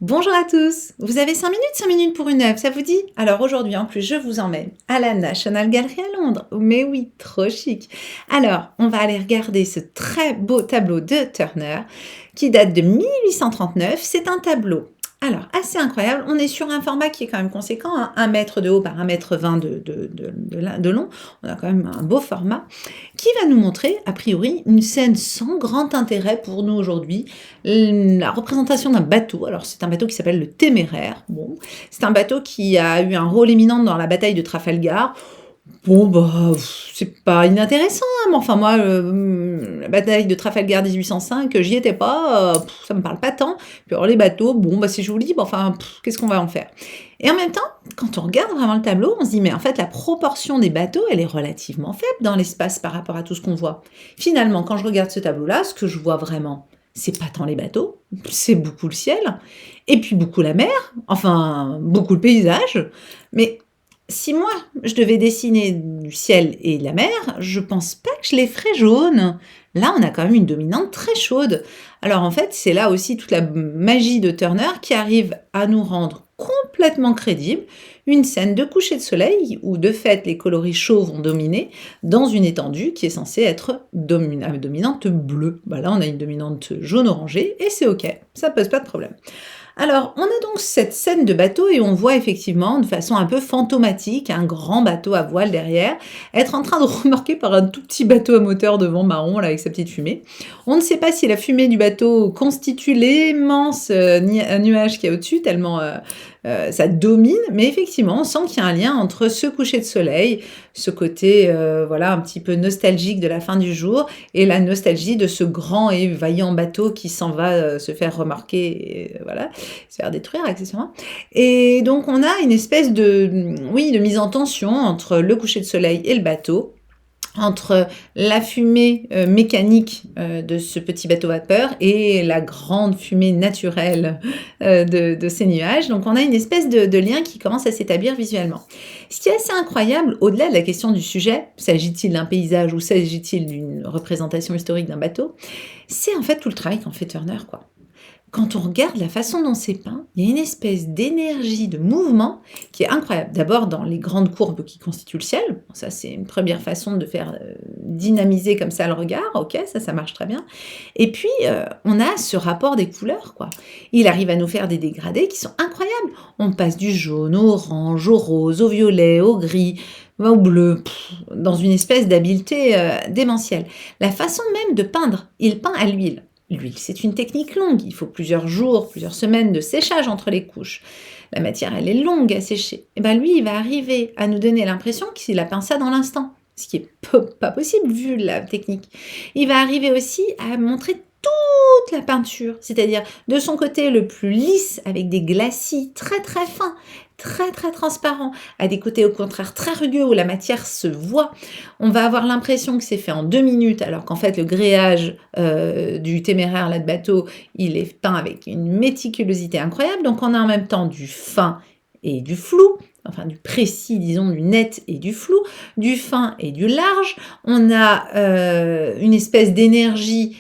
Bonjour à tous! Vous avez 5 minutes pour une œuvre, ça vous dit? Alors aujourd'hui, en plus, je vous emmène à la National Gallery à Londres. Mais oui, trop chic! Alors, on va aller regarder ce très beau tableau de Turner qui date de 1839. C'est un tableau, alors, assez incroyable. On est sur un format qui est quand même conséquent, hein, 1 mètre de haut par 1,20 m de long. On a quand même un beau format qui va nous montrer, a priori, une scène sans grand intérêt pour nous aujourd'hui. La représentation d'un bateau. Alors, c'est un bateau qui s'appelle le Téméraire. Bon, c'est un bateau qui a eu un rôle éminent dans la bataille de Trafalgar. Bon, bah, c'est pas inintéressant, hein, mais enfin, moi, la bataille de Trafalgar 1805, j'y étais pas, ça me parle pas tant. Puis alors, les bateaux, bon, bah, c'est joli, mais enfin, qu'est-ce qu'on va en faire? Et en même temps, quand on regarde vraiment le tableau, on se dit, mais en fait, la proportion des bateaux, elle est relativement faible dans l'espace par rapport à tout ce qu'on voit. Finalement, quand je regarde ce tableau-là, ce que je vois vraiment, c'est pas tant les bateaux, c'est beaucoup le ciel, et puis beaucoup la mer, enfin, beaucoup le paysage, mais si moi, je devais dessiner du ciel et de la mer, je pense pas que je les ferais jaunes. Là, on a quand même une dominante très chaude. Alors en fait, c'est là aussi toute la magie de Turner qui arrive à nous rendre complètement crédible une scène de coucher de soleil où de fait les coloris chauds vont dominer dans une étendue qui est censée être dominante bleue. Bah là, on a une dominante jaune-orangé et c'est ok, ça pose pas de problème. Alors, on a donc cette scène de bateau et on voit effectivement de façon un peu fantomatique un grand bateau à voile derrière être en train de remorquer par un tout petit bateau à moteur devant marron là, avec sa petite fumée. On ne sait pas si la fumée du bateau constitue l'immense nuage qu'il y a au-dessus, tellement ça domine, mais effectivement, on sent qu'il y a un lien entre ce coucher de soleil, ce côté voilà, un petit peu nostalgique de la fin du jour, et la nostalgie de ce grand et vaillant bateau qui s'en va se faire remorquer, et, voilà, se faire détruire accessoirement. Et donc on a une espèce de, oui, de mise en tension entre le coucher de soleil et le bateau, entre la fumée mécanique de ce petit bateau vapeur et la grande fumée naturelle de ces nuages. Donc on a une espèce de lien qui commence à s'établir visuellement. Ce qui est assez incroyable, au-delà de la question du sujet, s'agit-il d'un paysage ou s'agit-il d'une représentation historique d'un bateau, c'est en fait tout le travail qu'en fait Turner, quoi. Quand on regarde la façon dont c'est peint, il y a une espèce d'énergie, de mouvement qui est incroyable. D'abord dans les grandes courbes qui constituent le ciel. Bon, ça, c'est une première façon de faire dynamiser comme ça le regard. Ok, ça marche très bien. Et puis, on a ce rapport des couleurs, quoi. Il arrive à nous faire des dégradés qui sont incroyables. On passe du jaune au orange, au rose, au violet, au gris, au bleu, dans une espèce d'habileté démentielle. La façon même de peindre, il peint à l'huile. L'huile, c'est une technique longue, il faut plusieurs jours, plusieurs semaines de séchage entre les couches. La matière, elle est longue à sécher. Et bien lui, il va arriver à nous donner l'impression qu'il a peint ça dans l'instant, ce qui est pas possible vu la technique. Il va arriver aussi à montrer toute la peinture, c'est-à-dire de son côté le plus lisse, avec des glacis très très fins, très très transparents, à des côtés au contraire très rugueux où la matière se voit. On va avoir l'impression que c'est fait en 2 minutes, alors qu'en fait le gréage du Téméraire, là, de bateau, il est peint avec une méticulosité incroyable. Donc on a en même temps du fin et du flou, enfin du précis, disons, du net et du flou, du fin et du large. On a une espèce d'énergie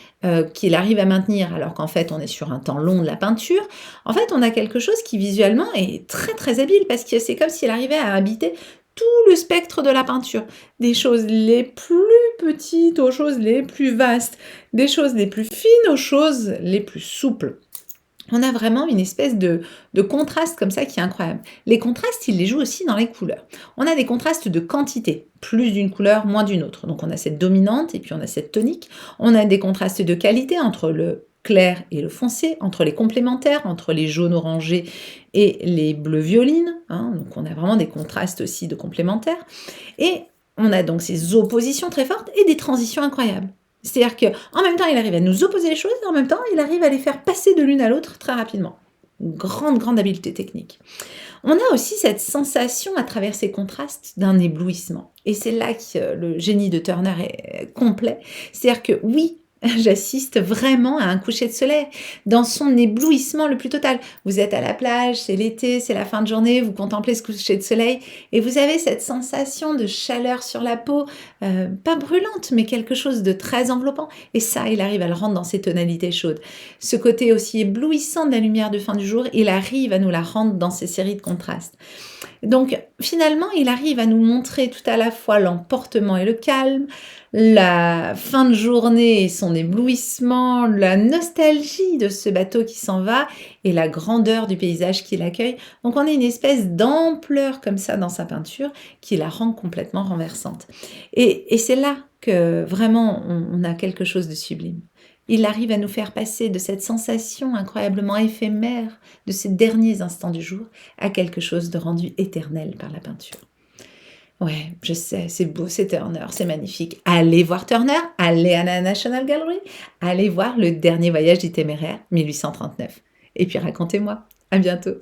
qu'il arrive à maintenir alors qu'en fait on est sur un temps long de la peinture. En fait, on a quelque chose qui visuellement est très très habile parce que c'est comme s'il arrivait à habiter tout le spectre de la peinture, des choses les plus petites aux choses les plus vastes, des choses les plus fines aux choses les plus souples. On a vraiment une espèce de contraste comme ça qui est incroyable. Les contrastes, il les joue aussi dans les couleurs. On a des contrastes de quantité, plus d'une couleur, moins d'une autre. Donc on a cette dominante et puis on a cette tonique. On a des contrastes de qualité entre le clair et le foncé, entre les complémentaires, entre les jaunes orangés et les bleus violines. Hein. Donc on a vraiment des contrastes aussi de complémentaires. Et on a donc ces oppositions très fortes et des transitions incroyables. C'est-à-dire qu'en même temps, il arrive à nous opposer les choses, et en même temps, il arrive à les faire passer de l'une à l'autre très rapidement. Une grande habileté technique. On a aussi cette sensation, à travers ces contrastes, d'un éblouissement. Et c'est là que le génie de Turner est complet. C'est-à-dire que oui, j'assiste vraiment à un coucher de soleil dans son éblouissement le plus total. Vous êtes à la plage, c'est l'été, c'est la fin de journée, vous contemplez ce coucher de soleil et vous avez cette sensation de chaleur sur la peau, pas brûlante, mais quelque chose de très enveloppant. Et ça, il arrive à le rendre dans ces tonalités chaudes. Ce côté aussi éblouissant de la lumière de fin du jour, il arrive à nous la rendre dans ces séries de contrastes. Donc finalement, il arrive à nous montrer tout à la fois l'emportement et le calme, la fin de journée et son éblouissement, la nostalgie de ce bateau qui s'en va et la grandeur du paysage qui l'accueille. Donc on a une espèce d'ampleur comme ça dans sa peinture qui la rend complètement renversante. Et c'est là que vraiment on a quelque chose de sublime. Il arrive à nous faire passer de cette sensation incroyablement éphémère de ces derniers instants du jour à quelque chose de rendu éternel par la peinture. Ouais, je sais, c'est beau, c'est Turner, c'est magnifique. Allez voir Turner, allez à la National Gallery, allez voir Le Dernier Voyage du Téméraire, 1839. Et puis racontez-moi. À bientôt.